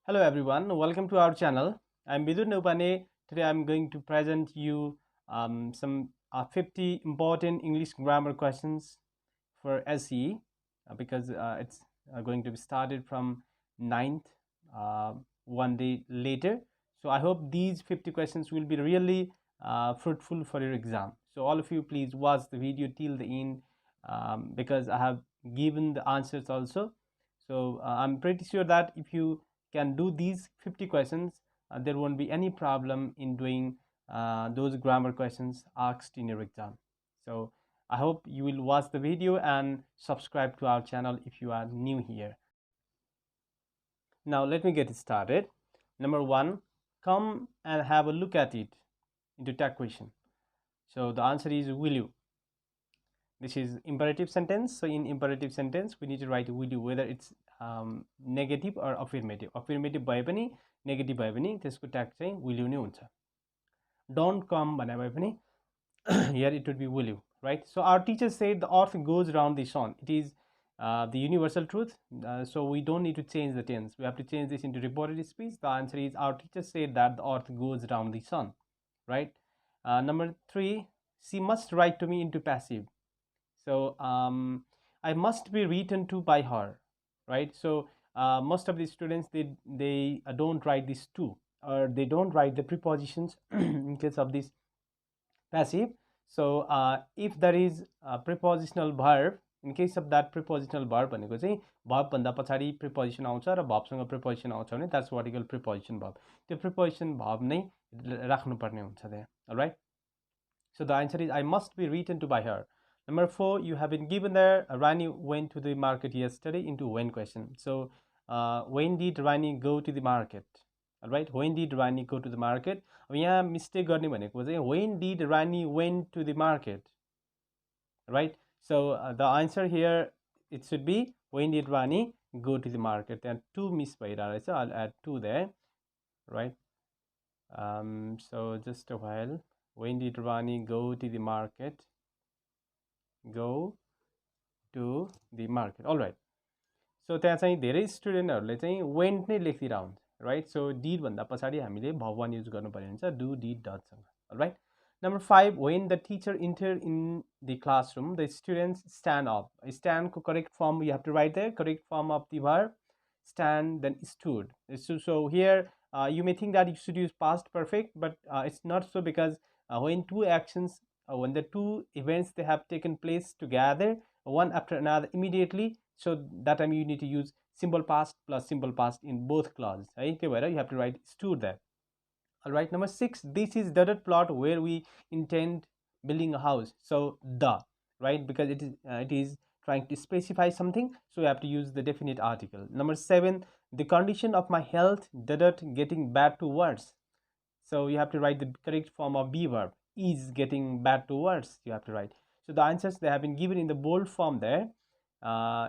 Hello everyone, welcome to our channel. I'm Bidur Nupane. Today I'm going to present you some 50 important English grammar questions for SE because it's going to be started from 9th, one day later. So I hope these 50 questions will be really fruitful for your exam. So all of you please watch the video till the end because I have given the answers also. So I'm pretty sure that if you can do these 50 questions, there won't be any problem in doing those grammar questions asked in your exam. So I hope you will watch the video and subscribe to our channel if you are new here. Now let me get started. Number one, come and have a look at it into tag question. So the answer is will you. This is imperative sentence. So in imperative sentence, we need to write will you, whether it's negative or affirmative. Affirmative भयो पनि negative भयो पनि त्यसको tag चाहिँ will you नै हुन्छ. Don't come भने भयो पनि here it would be will you, right? So our teacher said the earth goes around the sun. It is the universal truth. So we don't need to change the tense. We have to change this into reported speech. The answer is our teacher said that the earth goes around the sun, right? Number three, she must write to me into passive. So I must be written to by her, right? So most of the students they don't write this to, or they don't write the prepositions in case of this passive. So if there is a prepositional verb, in case of that prepositional verb भनेको चाहिँ verb भन्दा पछाडि preposition आउँछ र verb सँग preposition आउँछ भने that's what you call preposition verb. त्यो preposition verb नै राख्नुपर्ने हुन्छ त्यहाँ. All right. So the answer is I must be written to by her. Number four, you have been given there. Rani went to the market yesterday into when question. So when did Rani go to the market? All right. When did Rani go to the market? यहाँ mistake गर्ने भनेको चाहिँ when did Rani went to the market? Right. So the answer here it should be when did Rani go to the market? There are two miss भइरहेको रहेछ. I'll add two there. Right. So just a while. When did Rani go to the market? Go to the market. All right. So त्यहाँ चाहिँ धेरै स्टुडेन्टहरूले चाहिँ went नै लेखिदिएर हुन्छ, right? So did भन्दा पछाडि हामीले verb one use गर्नुपर्ने हुन्छ, do, did, dot. All right. Number five, when the teacher entered in the classroom, the students stand up. Stand ko correct form you have to write there. Correct form of the verb stand, then stood. So here you may think that you should use past perfect, but it's not so, because when two actions, when the two events they have taken place together, one after another immediately, so that time you need to use simple past plus simple past in both clauses. Right? You have to write stood there. All right. Number six, this is dotted plot where we intend building a house. So the, right, because it is trying to specify something, so we have to use the definite article. Number seven, the condition of my health dotted getting bad to worse. So you have to write the correct form of be verb. Is getting bad to worse, you have to write. So the answers they have been given in the bold form there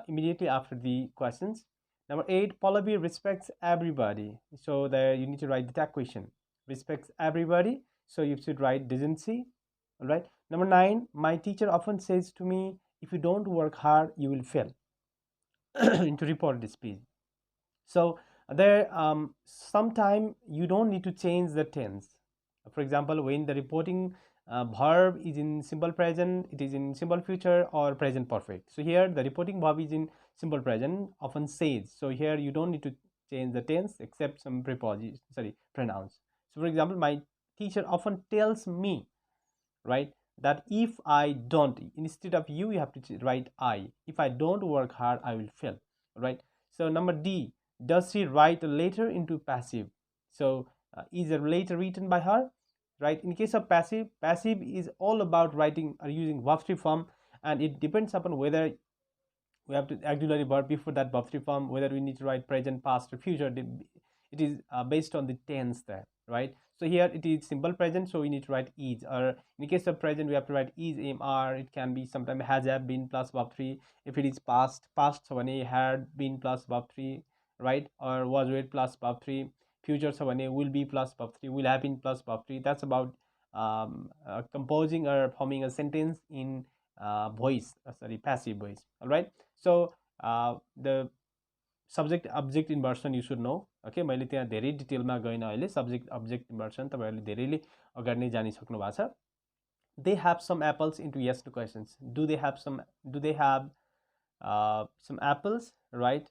immediately after the questions. Number eight, Pallavi respects everybody. So there you need to write the tag question. Respects everybody. So you should write doesn't she. All right. Number nine, my teacher often says to me, if you don't work hard, you will fail. Into reported speech. So there sometime you don't need to change the tense. For example, when the reporting verb is in simple present, it is in simple future or present perfect. So here the reporting verb is in simple present, often says. So here you don't need to change the tense except some pronouns. So for example, my teacher often tells me, right, that if I don't, instead of you have to write I. If I don't work hard, I will fail. Right. So number D, does she write a letter into passive? So is a letter written by her? Right. In case of passive, passive is all about writing or using verb three form, and it depends upon whether we have to auxiliary verb before that verb three form, whether we need to write present, past, or future. It is based on the tense there, right? So here it is simple present, so we need to write is, or in case of present we have to write is, am, are. It can be sometimes has, have, been plus verb three. If it is past, so when had been plus verb three, right? Or was, were plus verb three. Future so when will be plus verb three, will have been plus verb three. That's about composing or forming a sentence in passive voice. All right. So the subject object inversion you should know okay मैले त्यहाँ धेरै डिटेलमा गइनँ अहिले subject object inversion तपाईँहरूले धेरैले अगाडि नै जानिसक्नु भएको छ they have some apples into yes to questions do they have some apples, right?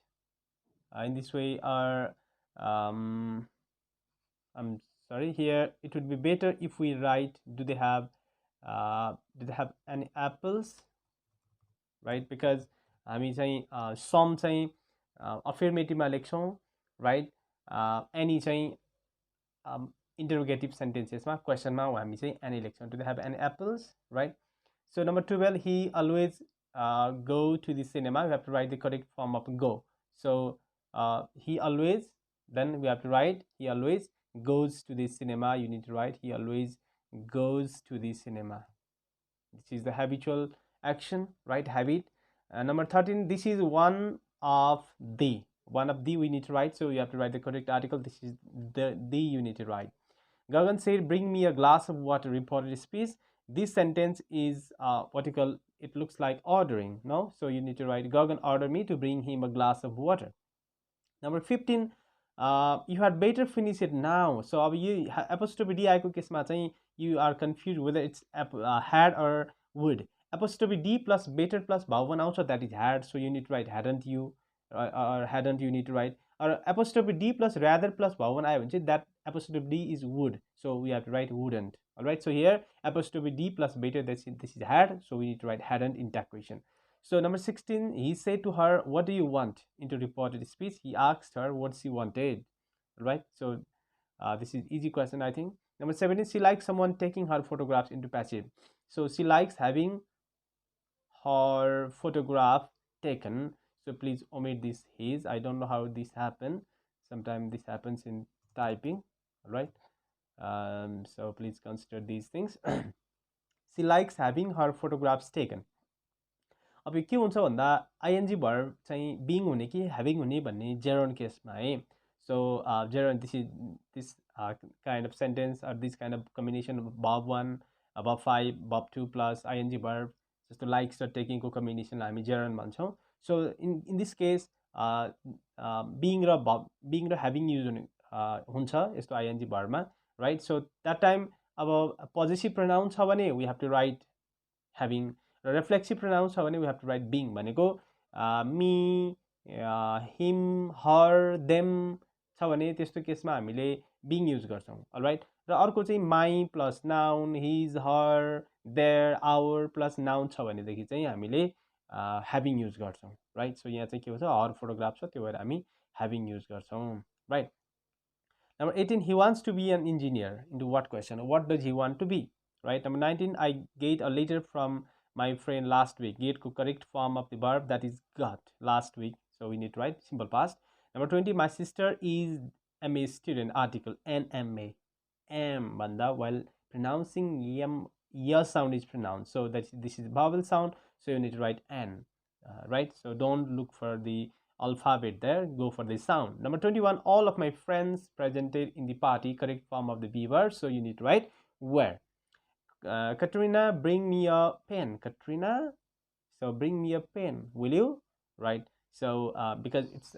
In this way, I'm sorry. Here, it would be better if we write, do they have any apples, right? Because हामी चाहिँ some चाहिँ affirmative-मा लेख्छौँ, right? Any चाहिँ interrogative sentences-मा question-मा हामी चाहिँ any लेख्छौँ. Do they have any apples, right? So number 12, he always go to the cinema. We have to write the correct form of go. So he always, then we have to write he always goes to the cinema. You need to write he always goes to the cinema. This is the habitual action, right? Habit. Number 13, this is one of the we need to write, so you have to write the correct article. This is the you need to write. Gagan said, bring me a glass of water, reported speech. This sentence is what you call, it looks like ordering, no? So you need to write, Gagan ordered me to bring him a glass of water. Number 15, you had better finish it now. So you apostrophe D आएको केसमा चाहिँ you are confused whether it's had or would. Apostrophe D plus better plus भाव आउँछ, that is had, so you need to write hadn't you, or hadn't you need to write, or apostrophe D plus rather plus भाव आयो भने चाहिँ that apostrophe D is would, so we have to write wouldn't. All right, so here apostrophe D plus better, this is had, so we need to write hadn't in that question. So number 16, he said to her, what do you want? Into reported speech, he asked her what she wanted. Right, so this is easy question, I think. Number 17, she likes someone taking her photographs into passive. So she likes having her photograph taken. So please omit this his. I don't know how this happened. Sometimes this happens in typing. All right. So please consider these things. She likes having her photographs taken. अब के हुन्छ भन्दा ING verb चाहिँ being हुने कि having हुने भन्ने Jeroen केसमा है. So Jeroen, this kind of sentence or this kind of combination of verb 1, verb 5, verb 2 plus ing verb जस्तो likes र taking को combination हामी जेरोन भन्छौँ. So in this case being र having use हुन्छ यस्तो ing verb मा, right? So that time अब possessive pronoun छ भने we have to write having, raw reflexive pronoun छ भने we have to write being. भनेको me, him, her, them छ भने त्यस्तो केसमा हामीले being युज गर्छौँ. अलराइट, र अर्को चाहिँ my plus noun, his, her, their, our plus noun छ भनेदेखि चाहिँ हामीले having युज गर्छौँ. राइट, सो यहाँ चाहिँ के हुन्छ, her फोटोग्राफ छ, त्यो भएर हामी having युज गर्छौँ. Right. Number 18, he wants to be an engineer. Into what question? What does he want to be? Right. Number 19, I get a letter from my friend last week. Get को correct form of the verb, that is got, last week. So we need to write simple past. Number 20, my sister is MA student. Article NMA. M banda, while pronouncing M, ya sound is pronounced. So that this is vowel sound. So you need to write N. Right. So don't look for the alphabet there, go for the sound. Number 21, all of my friends presented in the party. Correct form of the be verb. So you need to write where. Katrina, bring me a pen. Katrina, so bring me a pen, will you? Right. So because it's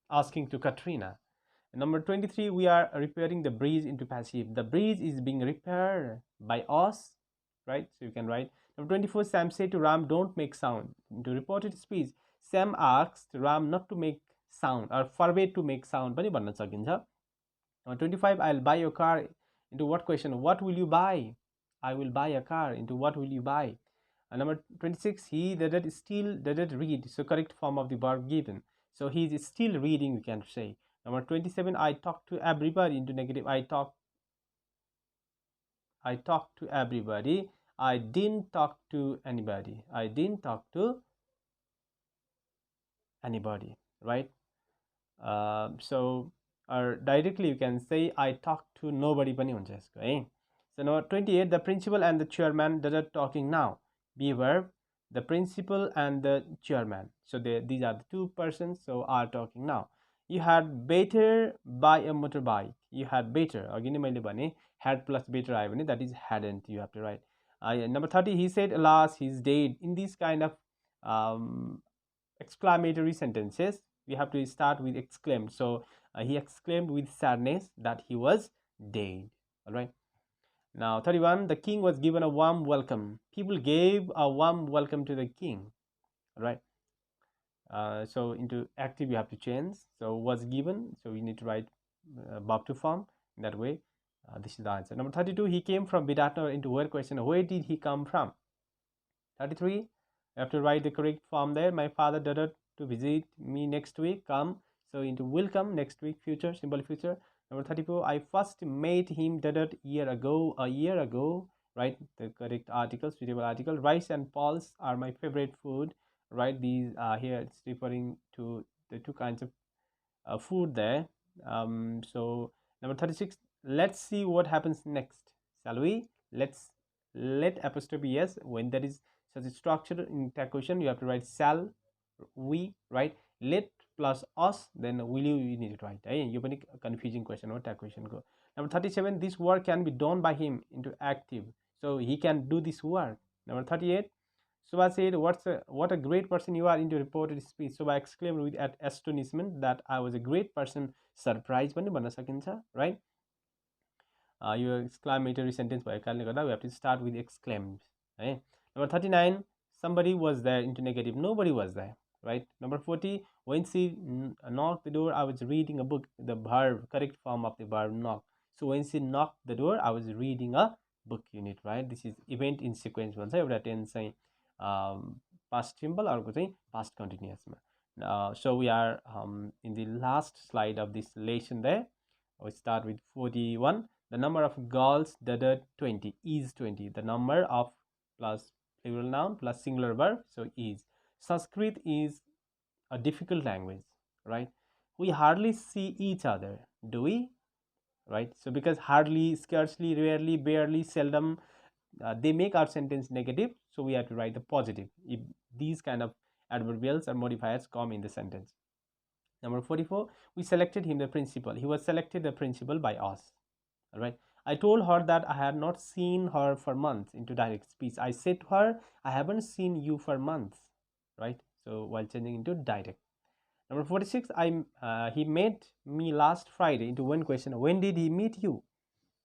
asking to Katrina. Number 23, we are repairing the bridge into passive. The bridge is being repaired by us, right? So you can write. Number 24, Sam said to Ram, don't make sound. Into reported speech, Sam asked Ram not to make sound or forbade to make sound. पनि भन्न सकिन्छ. Number 25, I'll buy your car. Into what question? What will you buy? I will buy a car. Into what will you buy? Number 26, he didn't read. So correct form of the verb given. So he is still reading, we can say. Number 27, I talk to everybody. Into negative, I talk to everybody. I didn't talk to anybody. I didn't talk to anybody, right? So or directly you can say I talk to nobody पनि हुन्छ यसको है. So number 28, the principal and the chairman that are talking now. Be verb, the principal and the chairman. So these are the two persons, so are talking now. You had better buy a motorbike. You had better. Again, मैले भने had plus better आयो भने that is hadn't. You have to write. Number 30, he said, alas, he's dead. In this kind of exclamatory sentences, we have to start with exclaimed. So he exclaimed with sadness that he was dead. All right. Now 31, the king was given a warm welcome. People gave a warm welcome to the king. All right. So into active you have to change. So was given. So you need to write verb to form in that way. This is the answer. Number 32, he came from Vidatna into where question. Where did he come from? 33, you have to write the correct form there. My father dared to visit me next week. Come. So into will come next week, future, simple future. Number 34, I first met him dared year ago. A year ago. Right, the correct article, suitable article. Rice and pulse are my favorite food. Right, these here it's referring to the two kinds of food there. So number 36, let's see what happens next, shall we? Let apostrophe yes. When there is such a structure in tag question, you have to write shall we, right? Let plus us, then will you need to write. You have a confusing question or tag question go. Number 37, this work can be done by him into active, so he can do this work. Number 38, Subha said, what a great person you are into reported speech. Subha exclaimed with astonishment that I was a great person. Surprise पनि भन्न सकिन्छ, right? Your exclamatory sentence भएको कारणले गर्दा we have to start with exclaimed. है. Number 39, somebody was there into negative. Nobody was there, right? Number 40, when she knocked the door, I was reading a book. The verb, correct form of the verb knock. So when she knocked the door, I was reading a book unit, right? This is event in sequence भन्छ. एउटा tense चाहिँ past simple, अर्को चाहिँ past continuous मा. So we are in the last slide of this lesson there. We start with 41. The number of girls dated 20 is 20. The number of plus plural noun plus singular verb, so is. Sanskrit is a difficult language, right? We hardly see each other, do we? Right? So because hardly, scarcely, rarely, barely, seldom, they make our sentence negative, so we have to write the positive if these kind of adverbials or modifiers come in the sentence. Number 44, we selected him the principal. He was selected the principal by us. All right. I told her that I had not seen her for months into direct speech. I said to her, I haven't seen you for months. Right. So while changing into direct. Number 46, he met me last Friday into one question. When did he meet you?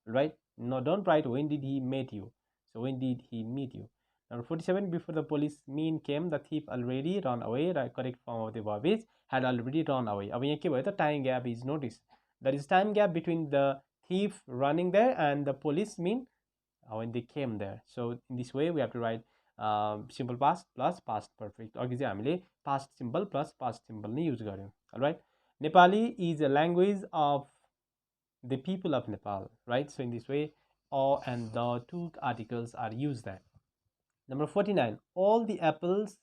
Right. No, don't write when did he meet you. So when did he meet you? Number 47, before the policeman came, the thief already run away. The correct form of the verb is had already run away. अब यहाँ के भयो त time gap is noticed. There is time gap between the thief running there and the policeman when they came there. So in this way we have to write simple past plus past perfect. अघि चाहिँ हामीले past simple plus past simple नै use गर्यौं. Alright. Nepali is a language of the people of Nepal, right? So in this way, or and the two articles are used there. Number 49, all the apples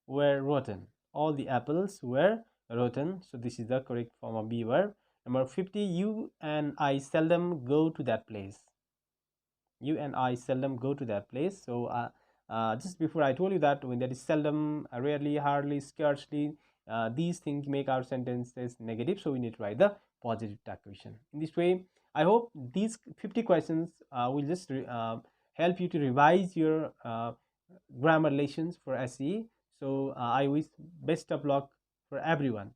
were rotten. All the apples were rotten. So this is the correct form of be verb. Number 50, you and I seldom go to that place. You and I seldom go to that place. So just before I told you that when there is seldom, rarely, hardly, scarcely, these things make our sentences negative. So we need to write the positive tag question. In this way, I hope these 50 questions will just help you to revise your grammar lessons for SE. So I wish best of luck for everyone.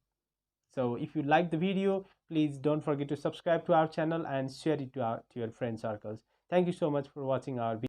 So if you like the video, please don't forget to subscribe to our channel and share it to your friend circles. Thank you so much for watching our video.